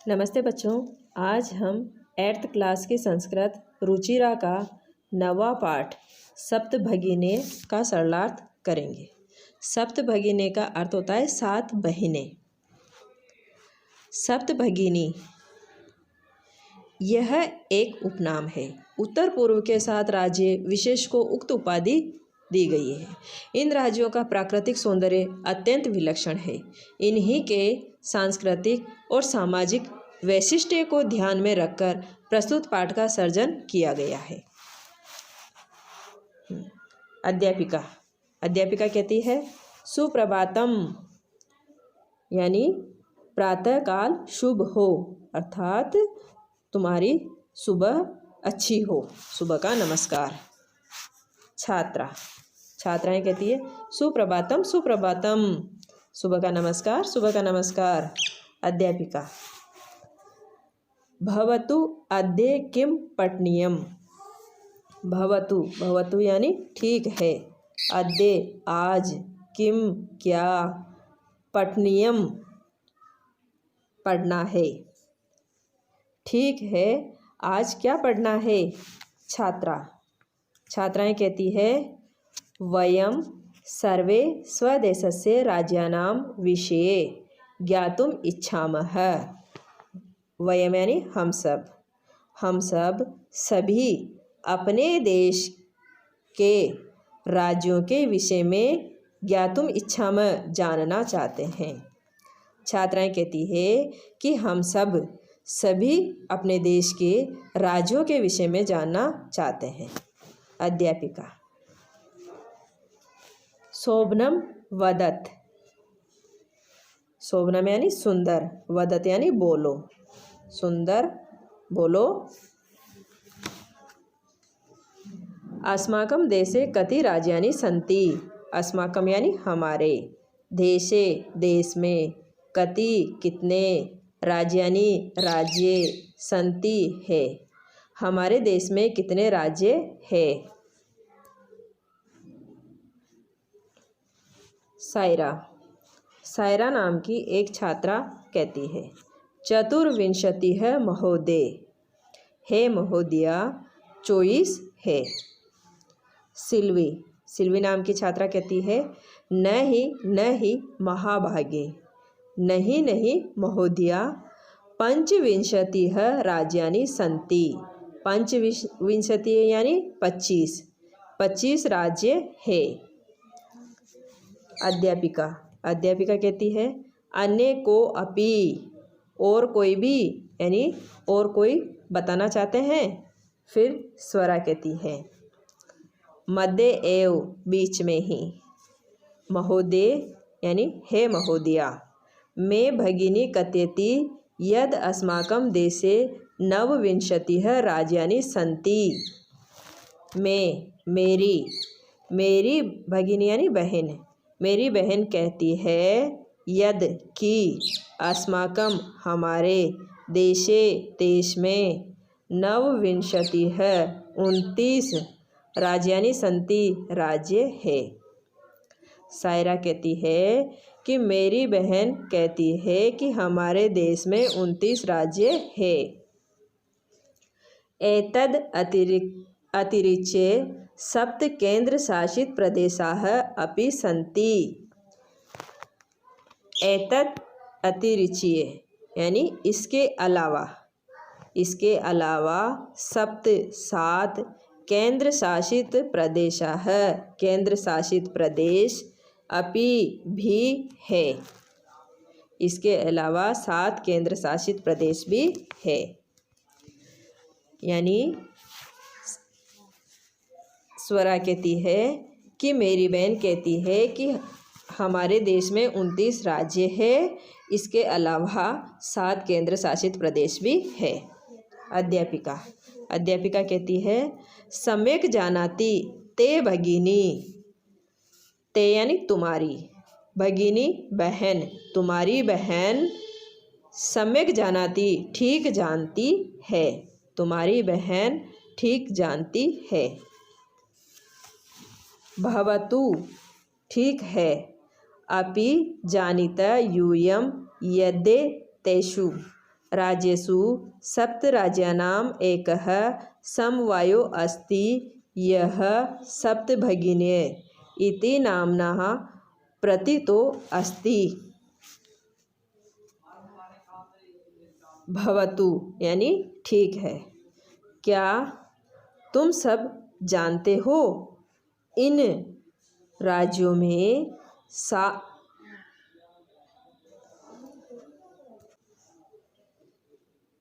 नमस्ते बच्चों, आज हम 8th क्लास के संस्कृत रुचिरा का 9वां पाठ सप्तभगिनी का सरलार्थ करेंगे। सप्तभगिनी का अर्थ होता है 7 बहिनें। सप्तभगिनी यह एक उपनाम है। उत्तर पूर्व के 7 राज्य विशेष को उक्त उपाधि दी गई है। इन राज्यों का प्राकृतिक सौंदर्य अत्यंत विलक्षण है। इन्हीं के सांस्कृतिक और सामाजिक वैशिष्ट्य को ध्यान में रखकर प्रस्तुत पाठ का सर्जन किया गया है। अध्यापिका कहती है सुप्रभातम, यानी प्रातःकाल शुभ हो, अर्थात तुम्हारी सुबह अच्छी हो, सुबह का नमस्कार। छात्राएं कहती है सुप्रभातम सुप्रभातम, सुबह का नमस्कार, सुबह का नमस्कार। अध्यापिका भवतु अद्य किम पठनीयम। भवतु यानी ठीक है, अद्य आज, किम क्या, पठनीयम पढ़ना है, ठीक है आज क्या पढ़ना है। छात्राएं कहती है वयम सर्वे स्वदेशस्य राज्यानां विषये ज्ञातुम इच्छामः। वयम यानी हम सब सभी अपने देश के राज्यों के विषय में ज्ञातुम इच्छामः जानना चाहते हैं। छात्राएं कहती है कि हम सभी अपने देश के राज्यों के विषय में जानना चाहते हैं। अध्यापिका शोभनम वदत। शोभनम यानी सुंदर, वदत यानी बोलो, सुंदर बोलो। अस्माकं देशे कति राज्यानि सन्ति। अस्माकं यानी हमारे, देशे देश में, कति कितने, राज्यानि राज्य, सन्ति है हमारे देश में कितने राज्य है। सायरा नाम की एक छात्रा कहती है चतुर्विंशतिः महोदय, हे महोदया 24 है। सिल्वी नाम की छात्रा कहती है न ही महाभागे, नहीं महोदया पंचविंशतिः राज्यानि सन्ति। पंचविंशति यानी 25 राज्य है। अध्यापिका कहती है अन्य को अपि, और कोई भी, यानी और कोई बताना चाहते हैं। फिर स्वरा कहती है मध्य एव, बीच में ही। महोदय यानी हे महोदया, मैं भगिनी कथयति यद अस्माकं देशे 29 राज्यानि सन्ति। मेरी भगिनी यानी बहन, मेरी बहन कहती है यद कि अस्माकं हमारे, देश में 29 राज्यानि सन्ति राज्य है। सायरा कहती है कि मेरी बहन कहती है कि हमारे देश में 29 राज्य है। एतद् अतिरिच्य 7 केंद्र शासित प्रदेशाः अपि सन्ति। एतद् अतिरिच्य यानी इसके अलावा 7 केंद्र शासित प्रदेशाः, केंद्र शासित प्रदेश, अपि भी है, इसके अलावा 7 केंद्र शासित प्रदेश भी है। यानी स्वरा कहती है कि मेरी बहन कहती है कि हमारे देश में 29 राज्य है, इसके अलावा 7 केंद्र शासित प्रदेश भी है। अध्यापिका कहती है सम्यक जानाति ते भगिनी। ते यानी तुम्हारी, भगिनी बहन, तुम्हारी बहन, सम्यक जानाति ठीक जानती है, तुम्हारी बहन ठीक जानती है। भवतु ठीक है, अपि जानीत यूयम यद्य तेषु, राज्येषु सप्तराज्यानाम् एकः समवायो अस्ति यः सप्तभगिनी इति नाम्नः प्रतीतो अस्ति। भवतु यानी ठीक है। क्या तुम सब जानते हो इन राज्यों में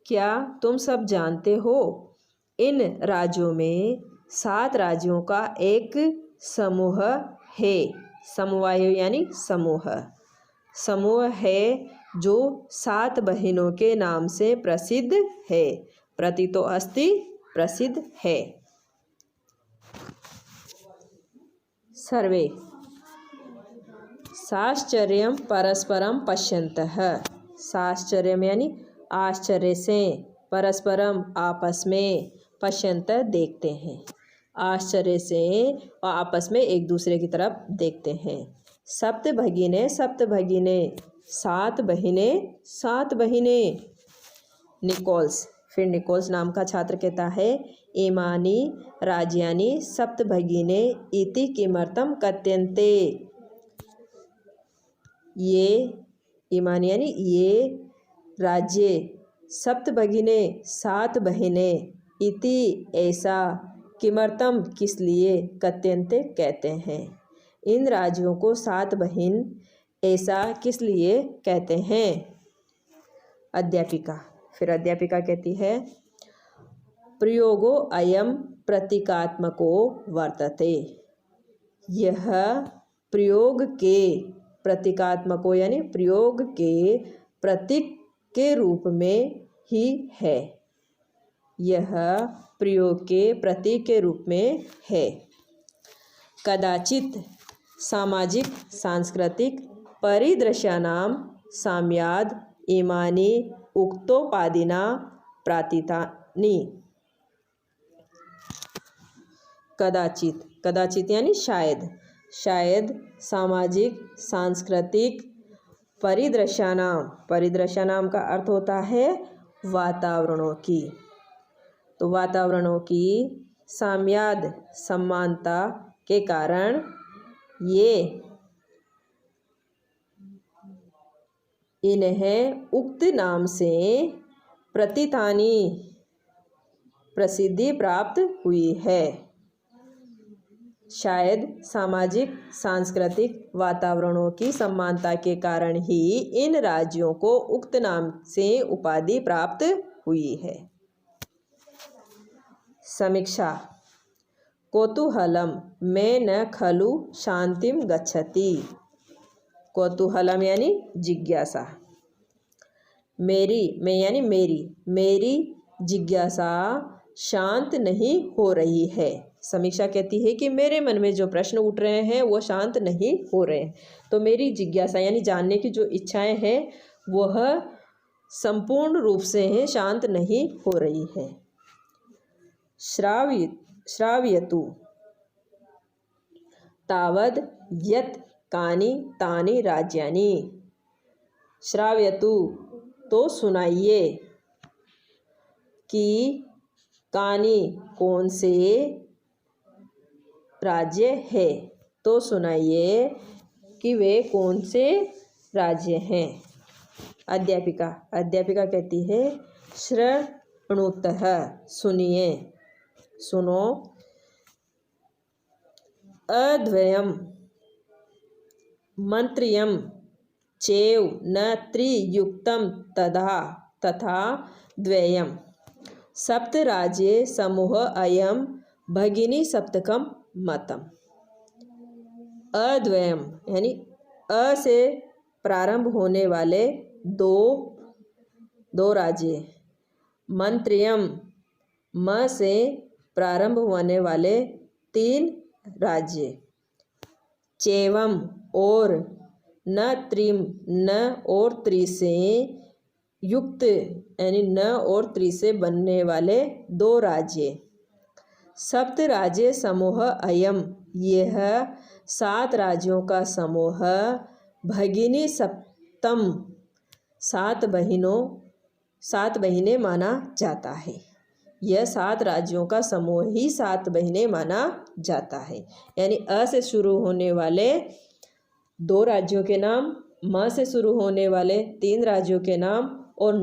क्या तुम सब जानते हो इन राज्यों में 7 राज्यों का एक समूह है। समवाय यानी समूह है जो 7 बहनों के नाम से प्रसिद्ध है। प्रतीतो अस्ति प्रसिद्ध है। सर्वे साश्चर्यं परस्परं पश्यन्तः। साश्चर्यं यानी आश्चर्य से, परस्परम आपस में, पश्यंत देखते हैं, आश्चर्य से और आपस में एक दूसरे की तरफ देखते हैं। सप्त भगिने 7 बहिनें। निकोल्स, फिर निकोल्स नाम का छात्र कहता है इमानी राज्यानि सप्त भगिने इति किमर्थं कथ्यन्ते। ये इमानी यानी ये राज्य सप्त भगिने 7 बहनें इति ऐसा किमर्थम किस लिए कथ्यन्ते कहते हैं। इन राज्यों को 7 बहन ऐसा किस लिए कहते हैं। अध्यापिका, फिर अध्यापिका कहती है प्रयोगो अयम प्रतीकात्मको वर्तते। यह प्रयोग के प्रतीकात्मको यानी प्रयोग के प्रतीक के रूप में ही है। यह प्रयोग के प्रतीक के रूप में है। कदाचित सामाजिक सांस्कृतिक परिदृश्यानां साम्याद् इमानि उक्तोपादिना प्रातीतानि। कदाचित यानी शायद सामाजिक सांस्कृतिक परिदृश्यानाम का अर्थ होता है वातावरणों की। तो वातावरणों की साम्याद समानता के कारण ये इन्हें उक्त नाम से प्रतीतानि प्रसिद्धि प्राप्त हुई है। शायद सामाजिक सांस्कृतिक वातावरणों की समानता के कारण ही इन राज्यों को उक्त नाम से उपाधि प्राप्त हुई है। समीक्षा कौतूहलम में न खलु शांतिम गच्छति। कौतूहलम यानी जिज्ञासा। मेरी जिज्ञासा शांत नहीं हो रही है। समीक्षा कहती है कि मेरे मन में जो प्रश्न उठ रहे हैं वो शांत नहीं हो रहे हैं। तो मेरी जिज्ञासा यानी जानने की जो इच्छाएं हैं वह संपूर्ण रूप से शांत नहीं हो रही है। श्रावयतु तावद् यत् कानि तानि राज्यानि। श्रावयतु तो सुनाइए कि कानि कौन से राज्य है, तो सुनाइए कि वे कौन से राज्य हैं। अध्यापिका कहती है शृणुतः सुनो अद्वयम् मंत्रियम् चैव न त्रियुक्तं तथा द्वयम् सप्तराज्ये समूह अयम भगिनी सप्तकम मतम। अद्वयम यानी अ से प्रारंभ होने वाले दो राज्य, मंत्रियम म से प्रारंभ होने वाले 3 राज्य, चैवम और न त्रिम न और त्रि से युक्त यानी न और त्रि से बनने वाले 2 राज्य, सप्त राज्य समूह अयम यह 7 राज्यों का समूह, भगिनी सप्तम 7 बहनों 7 महीने माना जाता है। यह 7 राज्यों का समूह ही 7 महीने माना जाता है। यानी अ से शुरू होने वाले 2 राज्यों के नाम, म से शुरू होने वाले 3 राज्यों के नाम और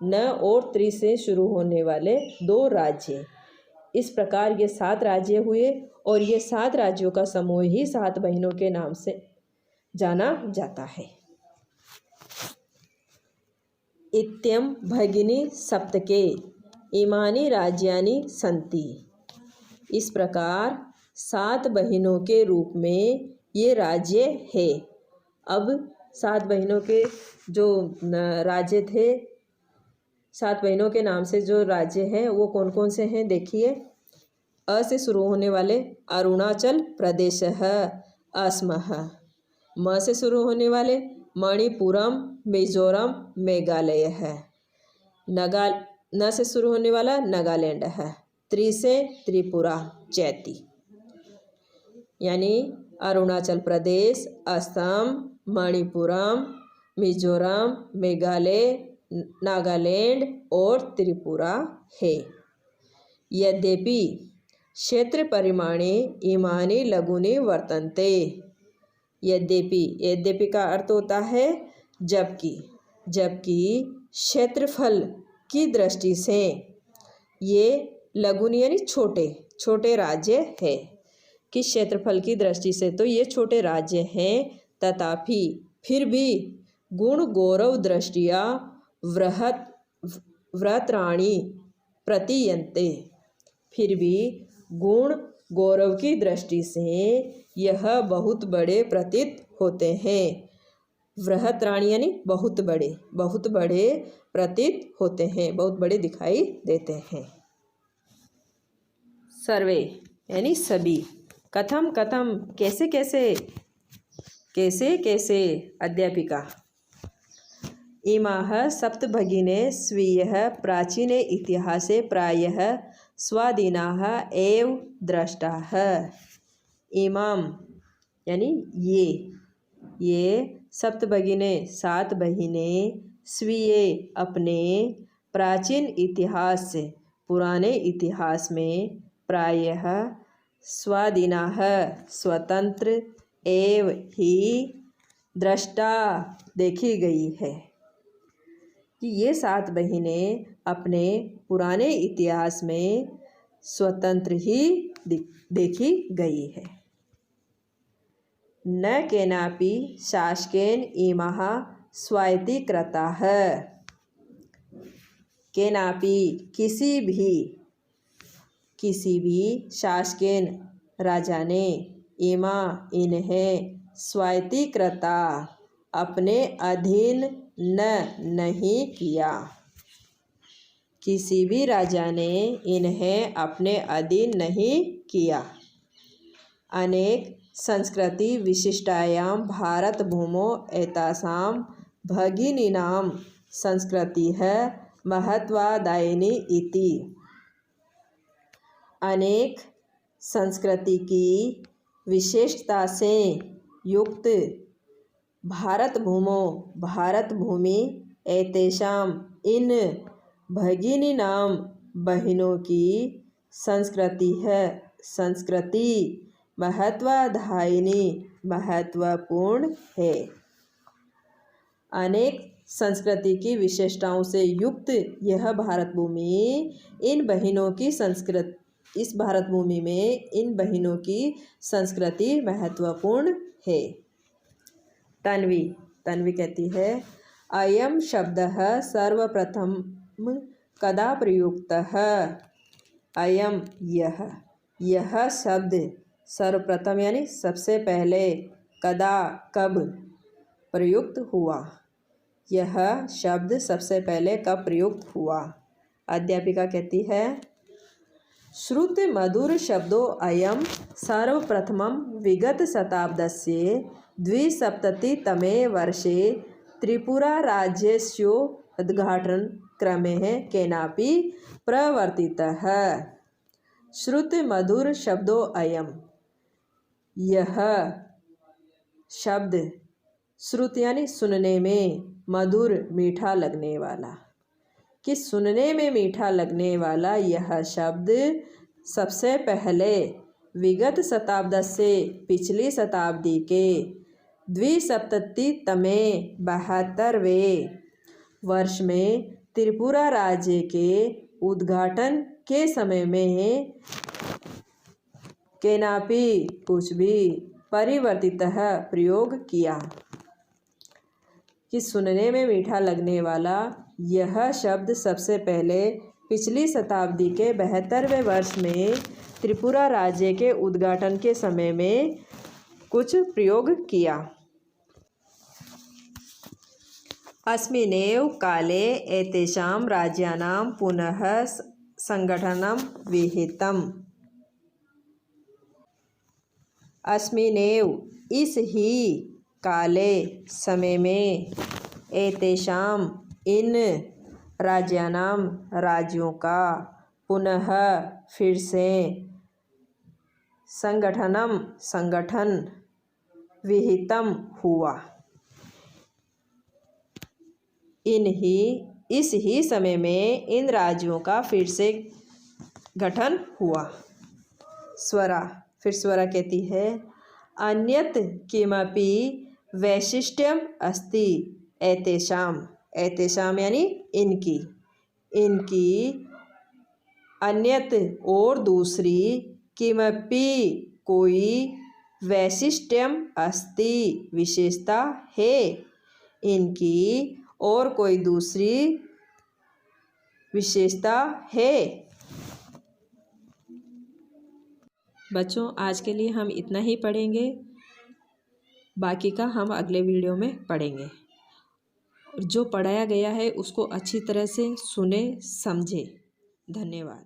न और त्रि से शुरू होने वाले 2 राज्य। इस प्रकार ये 7 राज्य हुए और ये 7 राज्यों का समूह ही 7 महीनों के नाम से जाना जाता है। इत्यं भगिनी सप्तके इमानि राज्यानि सन्ति। इस प्रकार 7 बहिनों के रूप में ये राज्य है। अब 7 बहिनों के जो राज्य थे, 7 बहिनों के नाम से जो राज्य हैं वो कौन कौन से हैं देखिए। अ से शुरू होने वाले अरुणाचल प्रदेश, असमः। म से शुरू होने वाले मणिपुरम, मिजोरम, मेघालय है। न से शुरू होने वाला नागालैंड है। त्रि से त्रिपुरा, चैती। यानी अरुणाचल प्रदेश, असम, मणिपुरम, मिजोरम, मेघालय, नागालैंड और त्रिपुरा है। यद्यपि क्षेत्र परिमाणे इमानि लघुनि वर्तन्ते। यद्यपि का अर्थ होता है जबकि क्षेत्रफल की दृष्टि से ये लघुनि यानी छोटे राज्य है। कि क्षेत्रफल की दृष्टि से तो ये छोटे राज्य हैं, तथापि फिर भी गुण गौरव दृष्टिया व्रतराणी प्रतीयन्ते। फिर भी गुण गौरव की दृष्टि से यह बहुत बड़े प्रतीत होते हैं। व्रतराणी यानी बहुत बड़े प्रतीत होते हैं, बहुत बड़े दिखाई देते हैं। सर्वे यानी सभी। कथम कैसे अध्यापिका। इमाः सप्तभगिने स्वीयः प्राचीने इतिहासे प्रायः स्वाधीनाः एव दृष्टाः। इमाम यानी ये सप्तभगिने 7 बहिने स्वीय अपने प्राचीन इतिहास से पुराने इतिहास में प्रायः स्वाधीनाः स्वतंत्र एव ही दृष्टा देखी गई है। कि ये 7 बहिनें अपने पुराने इतिहास में स्वतंत्र ही देखी गई है। न केनापि शासकेन इमाः स्वायत्तीकृताः। केनापि किसी भी शासकेन राजा ने इन्हें स्वायत्तीकृता अपने अधीन नहीं किया। किसी भी राजा ने इन्हें अपने अधीन नहीं किया। अनेक संस्कृति विशिष्टायां भारत भूमौ एतासां भगिनीनां संस्कृतिः महत्त्वदायिनी इति। अनेक संस्कृति की विशेषता से युक्त भारत भूमि एतेषां इन भगिनीनां बहनों की संस्कृति महत्वदायिनी महत्वपूर्ण है। अनेक संस्कृति की विशेषताओं से युक्त यह भारत भूमि इस भारत भूमि में इन बहनों की संस्कृति महत्वपूर्ण है। तन्वी कहती है अयम शब्दः सर्वप्रथम कदा प्रयुक्तः। अयम यह शब्द सर्वप्रथम यानी सबसे पहले कब प्रयुक्त हुआ। यह शब्द सबसे पहले कब प्रयुक्त हुआ। अध्यापिका कहती है श्रुति मधुर शब्दो अयम सर्वप्रथमं विगत शताब्दस्य 270तमे वर्षे त्रिपुरा राज्यस्य उद्घाटन क्रमेण केनापि प्रवर्तितः। श्रुति मधुर शब्दो अयम यह शब्द श्रुत यानी सुनने में, मधुर मीठा लगने वाला। कि सुनने में मीठा लगने वाला यह शब्द सबसे पहले विगत शताब्दी से पिछली शताब्दी के द्विसप्ततितमे 72वें वर्ष में त्रिपुरा राज्य के उद्घाटन के समय में केनापि कुछ भी परिवर्तितः प्रयोग किया। कि सुनने में मीठा लगने वाला यह शब्द सबसे पहले पिछली शताब्दी के 72वें वर्ष में त्रिपुरा राज्य के उद्घाटन के समय में कुछ प्रयोग किया। अस्मिन्नेव काले एतेषां राज्यानां पुनः संगठनं विहितम्। अस्मिन्नेव इस ही काले समय में, एतेषां इन राज्यानां राज्यों का, पुनः फिर से, संगठनम संगठन, विहितम हुआ। इस ही समय में इन राज्यों का फिर से गठन हुआ। स्वरा, फिर स्वरा कहती है अन्यत् किमपि वैशिष्ट्यम अस्ति एतेषां। एतेषां यानी इनकी, अन्यत् और दूसरी, किमपि कोई, वैशिष्ट्यम अस्ति विशेषता है, इनकी और कोई दूसरी विशेषता है। बच्चों, आज के लिए हम इतना ही पढ़ेंगे, बाकी का हम अगले वीडियो में पढ़ेंगे। जो पढ़ाया गया है उसको अच्छी तरह से सुने समझे। धन्यवाद।